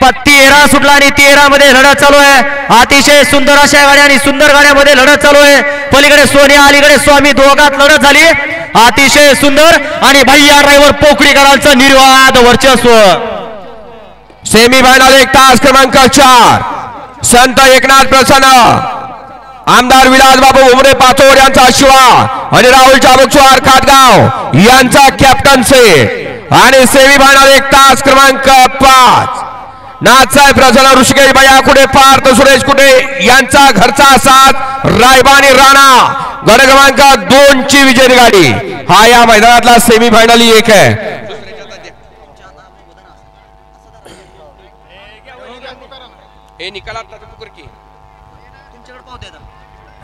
13 सुटला आणि 13 मध्ये लढत चालू आहे। अतिशय सुंदर अशा गाड्या आणि सुंदर गाड्यामध्ये लढत चालू आहे। पलीकडे सोनिया अलीकडे स्वामी दोघात लढत झाली अतिशय सुंदर आणि भैया ड्रायव्हर पोखरीकरांचं निर्वाद वर्चस्व। सेमी फायनल 1 तास क्रमांक 4 संत एकनाथ प्रसन्न आमदार विलास बाबू उमरे पाचोड यांचा आशीर्वाद आणि राहुल चाबुकस्वार खातगाव यांचा कॅप्टनशिप आणि सेमी फायनल 1 तास क्रमांक 5 नाथसाहेब प्रसन्न ऋषिकेश भैया कुठे पार्थ सुरेश कुठे यांचा घरचा साथ रायबानी राणा गट क्रमांक 2 ची विजयी गाडी हा या मैदानातला सेमी फायनल 1 आहे। हे निकालात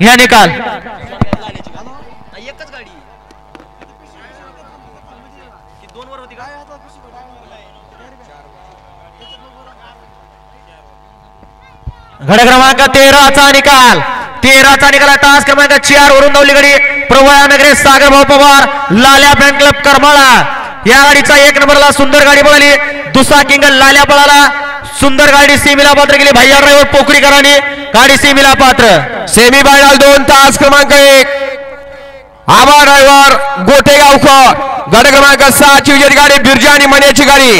या निकाल एकच गाडी की 2 वर होती का गट क्रमांक 13 चा निकाल 13 चा निकाल तास क्रमांक 4 वरून धावली गाडी प्रभया नगरे सागर भाऊ पवार लाल्या फॅन क्लब करमाळा या गाडीचा 1 नंबरला सुंदर गाडी पळाली। दुसरा किंग लाल्या पळाला सुंदर गाडी सीमेला पात्र केली भैया ड्रायव्हर पोखरीकरांनी गाडी सीमेला पात्र। सेमी फायनल 2 तास क्रमांक 1 आबा ड्रायव्हर गोटेगावकर गट क्रमांक 6 ची विजयी गाडी बिरजा आणि मण्याची गाडी।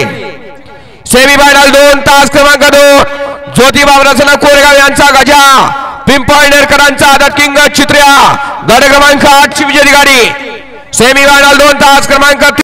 सेमी फायनल 2 तास क्रमांक 2 ज्योतिबा प्रसन्न कोरेगाव यांचा गजा पिंपळनेरकरांचा आदत किंग चित्र्या गट क्रमांक 8 ची विजयी गाडी। सेमी फायनल 2 तास क्रमांक